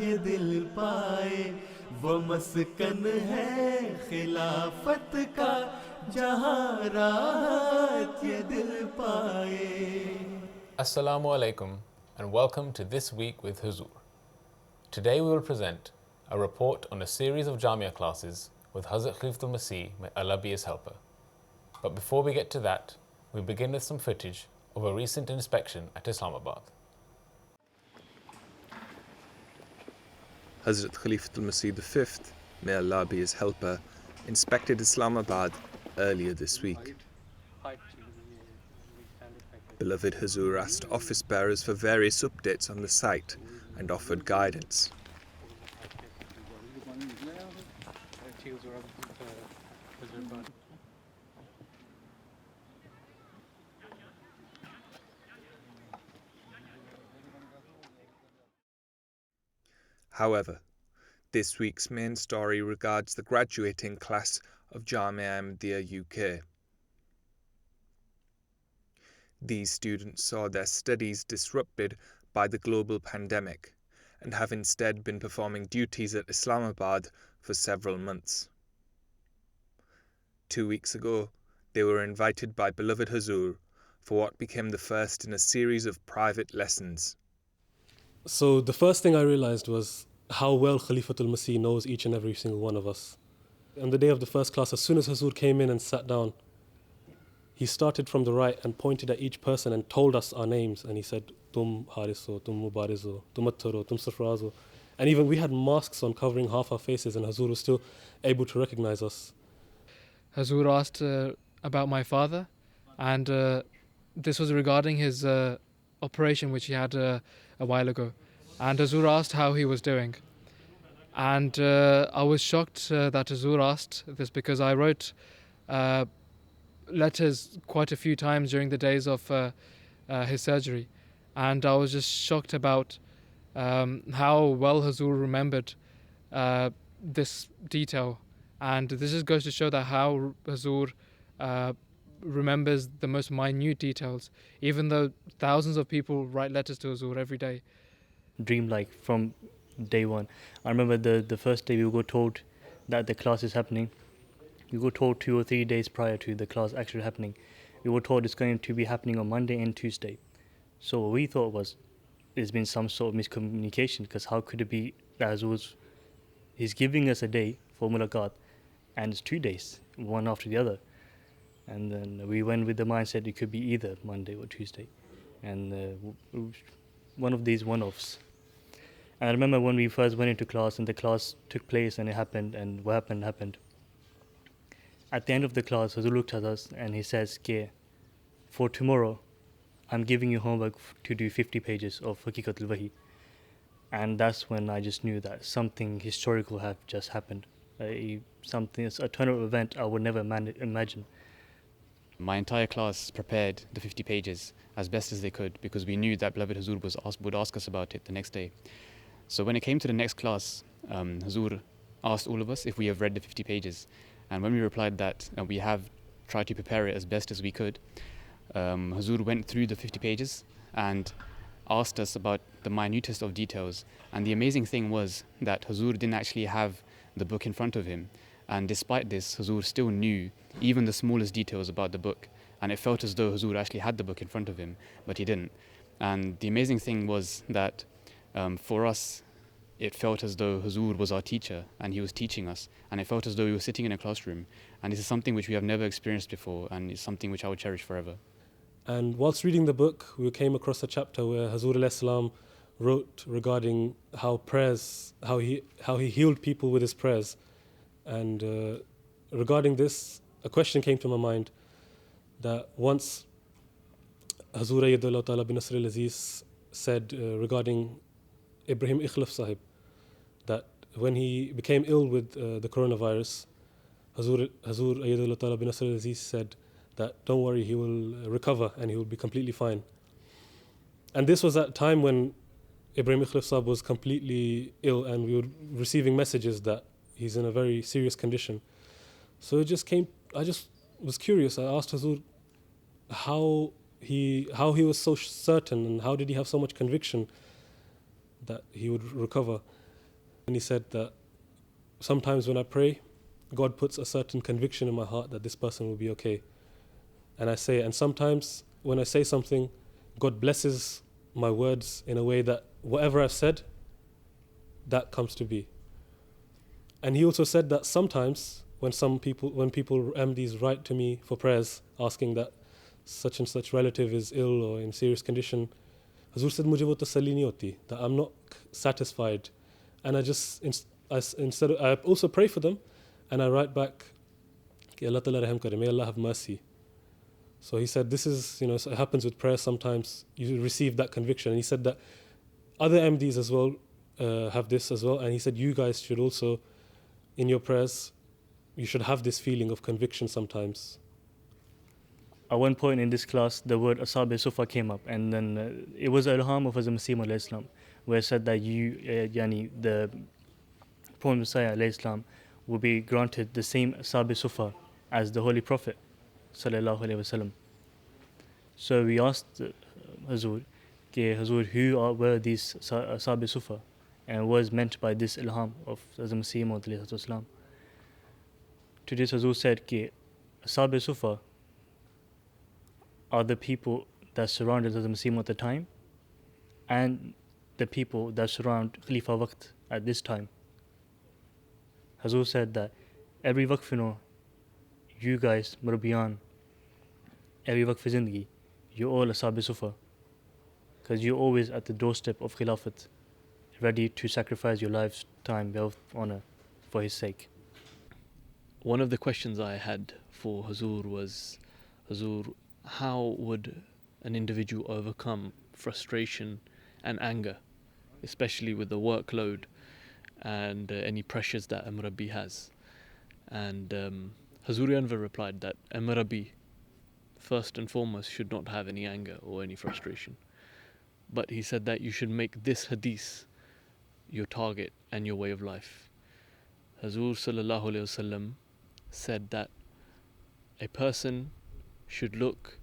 ये दिल पाए वो मस्कन है खिलाफत का जहाँ राहत ये दिल पाए. Assalamu alaikum and welcome to This Week with Huzoor. Today we will present a report on a series of Jamia classes with Hazrat Khalifatul Masih, may Allah be his helper. But before we get to that, we begin with some footage of a recent inspection at Islamabad. Hazrat Khalifatul Masih V, may Allah be his helper, inspected Islamabad earlier this week. Beloved Huzoor asked office bearers for various updates on the site and offered guidance. However, this week's main story regards the graduating class of Jamia UK. These students saw their studies disrupted by the global pandemic and have instead been performing duties at Islamabad for several months. 2 weeks ago, they were invited by beloved Huzoor for what became the first in a series of private lessons. So the first thing I realized was how well Khalifatul Masih knows each and every single one of us. On the day of the first class, as soon as Huzoor came in and sat down, he started from the right and pointed at each person and told us our names. And he said, Tum Hariso, Tum Mubarizo, Tum Attaro, Tum Safrazo. And even we had masks on covering half our faces and Huzoor was still able to recognize us. Huzoor asked about my father, and this was regarding his operation which he had a while ago. And Huzoor asked how he was doing. And I was shocked that Huzoor asked this because I wrote letters quite a few times during the days of his surgery. And I was just shocked about how well Huzoor remembered this detail. And this just goes to show that how Huzoor remembers the most minute details, even though thousands of people write letters to Huzoor every day. Dreamlike from day one. I remember the first day we were told that the class is happening. We were told 2 or 3 days prior to the class actually happening. We were told it's going to be happening on Monday and Tuesday. So what we thought was there's been some sort of miscommunication, because how could it be that he's giving us a day for mulaqat and it's 2 days, one after the other. And then we went with the mindset it could be either Monday or Tuesday. And one of these one-offs. And I remember when we first went into class and the class took place and it happened, and what happened. At the end of the class, Huzoor looked at us and he says, "Ke, for tomorrow, I'm giving you homework to do 50 pages of Haqiqatul Wahi." And that's when I just knew that something historical had just happened. A turn of event I would never imagine. My entire class prepared the 50 pages as best as they could, because we knew that beloved Huzoor would ask us about it the next day. So when it came to the next class, Huzoor asked all of us if we have read the 50 pages. And when we replied that we have tried to prepare it as best as we could, Huzoor went through the 50 pages and asked us about the minutest of details. And the amazing thing was that Huzoor didn't actually have the book in front of him. And despite this, Huzoor still knew even the smallest details about the book. And it felt as though Huzoor actually had the book in front of him, but he didn't. And the amazing thing was that for us, it felt as though Huzoor was our teacher and he was teaching us. And it felt as though we were sitting in a classroom. And this is something which we have never experienced before, and it's something which I would cherish forever. And whilst reading the book, we came across a chapter where Huzoor alayhi salam wrote regarding how he healed people with his prayers. And regarding this, a question came to my mind, that once Huzoor Ayyadullah Ta'ala bin Nasr al-Aziz said regarding Ibrahim Ikhlaf Sahib, that when he became ill with the coronavirus, Huzoor Ayyadullah Ta'ala bin Nasr al-Aziz said that don't worry, he will recover and he will be completely fine. And this was at a time when Ibrahim Ikhlaf Sahib was completely ill and we were receiving messages that he's in a very serious condition. So I just was curious. I asked Huzoor how he was so certain and how did he have so much conviction that he would recover. And he said that sometimes when I pray, God puts a certain conviction in my heart that this person will be okay. And I say, and sometimes when I say something, God blesses my words in a way that whatever I've said, that comes to be. And he also said that sometimes when people MDs write to me for prayers asking that such and such relative is ill or in serious condition, Huzoor said mujhe wo tasalli nahi hoti, that I'm not satisfied, and I also pray for them, and I write back, Ki Allah Ta'ala rahm kare, may Allah have mercy. So he said this is, so it happens with prayer sometimes, you receive that conviction. And he said that other MDs as well have this as well, and he said you guys should also, in your prayers, you should have this feeling of conviction sometimes. At one point in this class, the word Ashab Sufa came up, and then it was ilham of Hazrat Masih alayhi salam, where it said that the Prophet Messiah alayhi salam will be granted the same Ashab Sufa as the Holy Prophet sallallahu alayhi wasallam. So we asked Huzoor, who were these Ashab Sufa, and what is meant by this ilham of Hazrat Masih alayhi salam. To this, Huzoor said, Ashab Sufa are the people that surrounded Hazrat Masih at the time, and the people that surround Khalifa Waqt at this time. Huzoor said that every waqf, you guys, Murabbiyan, every waqf zindagi, you're all Ashab Sufa, because you're always at the doorstep of Khilafat, ready to sacrifice your life's time, wealth, honor for his sake. One of the questions I had for Huzoor was, Huzoor, how would an individual overcome frustration and anger, especially with the workload and any pressures that a murabbi has? And Huzoor Anwar replied that a murabbi, first and foremost, should not have any anger or any frustration. But he said that you should make this hadith your target and your way of life. Huzoor sallallahu alayhi wasallam said that a person should look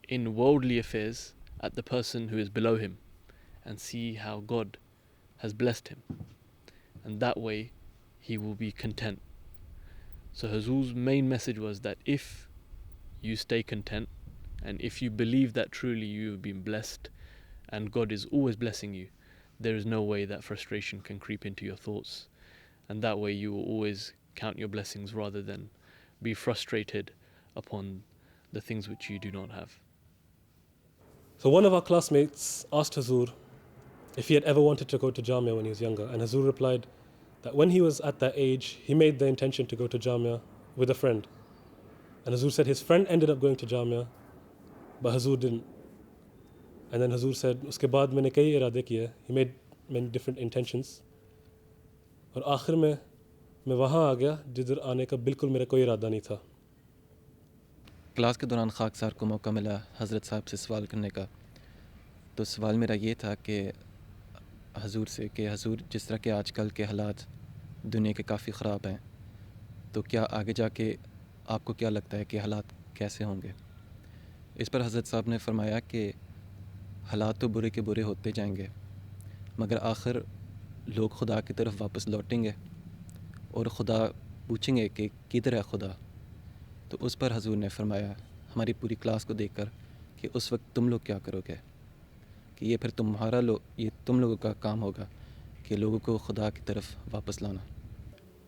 in worldly affairs at the person who is below him and see how God has blessed him, and that way he will be content. So Huzoor's main message was that if you stay content and if you believe that truly you have been blessed and God is always blessing you, there is no way that frustration can creep into your thoughts, and that way you will always count your blessings rather than be frustrated upon the things which you do not have. So one of our classmates asked Huzoor if he had ever wanted to go to Jamia when he was younger, and Huzoor replied that when he was at that age, he made the intention to go to Jamia with a friend. And Huzoor said his friend ended up going to Jamia, but Huzoor didn't. And then Huzoor said, uske baad maine kai irade kiye, he made many different intentions. और आखिर में मैं वहाँ आ गया जिधर आने का बिल्कुल मेरा कोई इरादा नहीं था. क्लास के दौरान खाक सार को मौका मिला हज़रत साहब से सवाल करने का. तो सवाल मेरा ये था कि हुजूर से कि हुजूर, जिस तरह के आजकल के हालात दुनिया के काफ़ी ख़राब हैं, तो क्या आगे जाके आपको क्या लगता है कि हालात कैसे होंगे? इस पर हज़रत साहब ने फरमाया कि हालात तो बुरे के बुरे होते जाएंगे, मगर आखिर लोग खुदा की तरफ वापस लौटेंगे और खुदा पूछेंगे कि किधर है खुदा. तो उस पर हुजूर ने फरमाया हमारी पूरी क्लास को देखकर कि उस वक्त तुम लोग क्या करोगे, कि ये फिर ये तुम लोगों का काम होगा कि लोगों को खुदा की तरफ वापस लाना.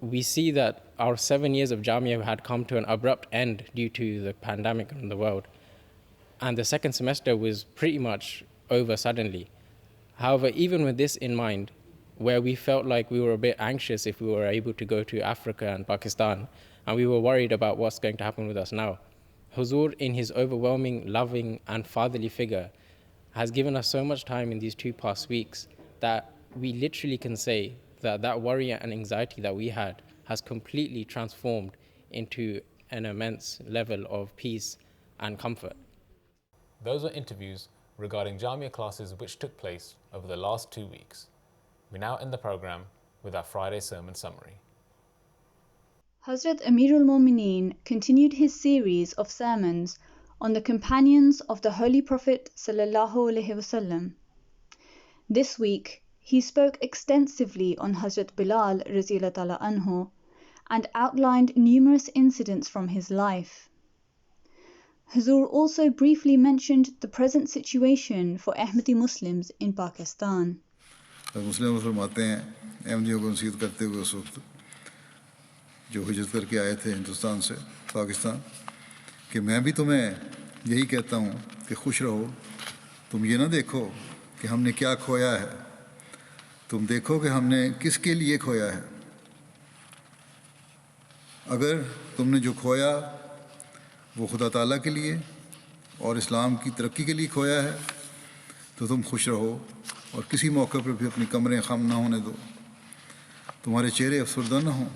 We see that our 7 years of Jamia had come to an abrupt end due to the pandemic in the world, and the second semester was pretty much over suddenly. However, even with this in mind, where we felt like we were a bit anxious if we were able to go to Africa and Pakistan, and we were worried about what's going to happen with us now, Huzoor, in his overwhelming, loving and fatherly figure, has given us so much time in these 2 past weeks that we literally can say that that worry and anxiety that we had has completely transformed into an immense level of peace and comfort. Those were interviews regarding Jamia classes which took place over the last 2 weeks. We now end the program with our Friday sermon summary. Hazrat Amirul Mumineen continued his series of sermons on the companions of the Holy Prophet sallallahu alaihi wasallam. This week, He spoke extensively on Hazrat Bilal radhiyallahu ta'ala anhu and outlined numerous incidents from his life. Huzoor also briefly mentioned the present situation for Ahmadi Muslims in Pakistan. مسلم فرماتے ہیں احمدیوں کو نصیحت کرتے ہوئے اس وقت جو ہجرت کر کے آئے تھے ہندوستان سے پاکستان کہ میں بھی تمہیں یہی کہتا ہوں کہ خوش رہو. تم یہ نہ دیکھو کہ ہم نے کیا کھویا ہے, تم دیکھو کہ ہم نے کس کے لیے کھویا ہے. اگر تم نے جو کھویا وہ خدا تعالیٰ کے لیے اور اسلام کی ترقی کے لیے کھویا ہے تو تم خوش رہو اور کسی موقع پر بھی اپنی کمریں خم نہ ہونے دو. تمہارے چہرے افسردہ نہ ہوں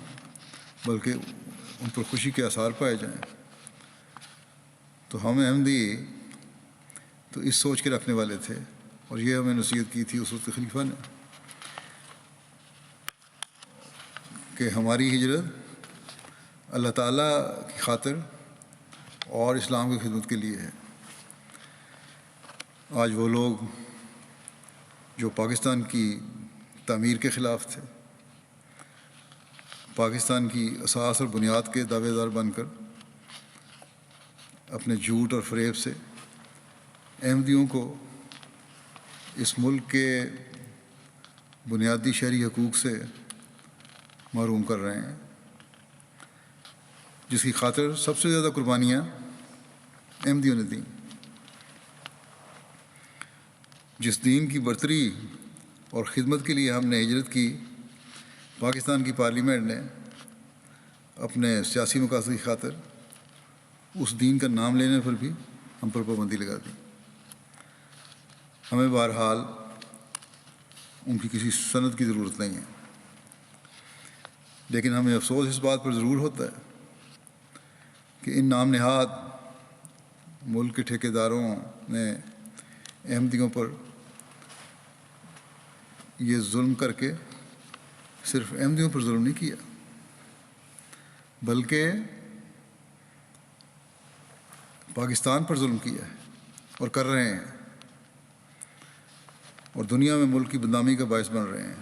بلکہ ان پر خوشی کے آثار پائے جائیں. تو ہم احمدی تو اس سوچ کے رکھنے والے تھے اور یہ ہمیں نصیحت کی تھی اس وقت خلیفہ نے کہ ہماری ہجرت اللہ تعالیٰ کی خاطر اور اسلام کی خدمت کے لیے ہے. آج وہ لوگ جو پاکستان کی تعمیر کے خلاف تھے, پاکستان کی اساس اور بنیاد کے دعوے دار بن کر اپنے جھوٹ اور فریب سے احمدیوں کو اس ملک کے بنیادی شہری حقوق سے محروم کر رہے ہیں, جس کی خاطر سب سے زیادہ قربانیاں احمدیوں نے دیں. جس دین کی برتری اور خدمت کے لیے ہم نے ہجرت کی, پاکستان کی پارلیمنٹ نے اپنے سیاسی مقاصد کی خاطر اس دین کا نام لینے پر بھی ہم پر پابندی لگا دی. ہمیں بہرحال ان کی کسی سند کی ضرورت نہیں ہے, لیکن ہمیں افسوس اس بات پر ضرور ہوتا ہے کہ ان نام نہاد ملک کے ٹھیکیداروں نے احمدیوں پر یہ ظلم کر کے صرف احمدیوں پر ظلم نہیں کیا بلکہ پاکستان پر ظلم کیا ہے اور کر رہے ہیں, اور دنیا میں ملک کی بدنامی کا باعث بن رہے ہیں,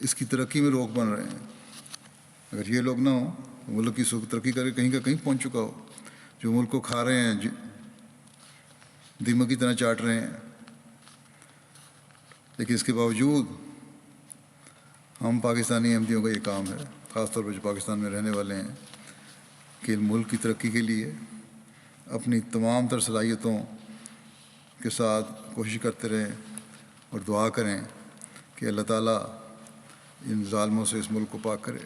اس کی ترقی میں روک بن رہے ہیں. اگر یہ لوگ نہ ہوں تو ملک کی ترقی کر کے کہیں کا کہیں پہنچ چکا ہو. جو ملک کو کھا رہے ہیں, دیمک کی طرح چاٹ رہے ہیں, لیکن اس کے باوجود ہم پاکستانی احمدیوں کا یہ کام ہے, خاص طور پر جو پاکستان میں رہنے والے ہیں, کہ ملک کی ترقی کے لیے اپنی تمام تر صلاحیتوں کے ساتھ کوشش کرتے رہیں اور دعا کریں کہ اللہ تعالیٰ ان ظالموں سے اس ملک کو پاک کرے.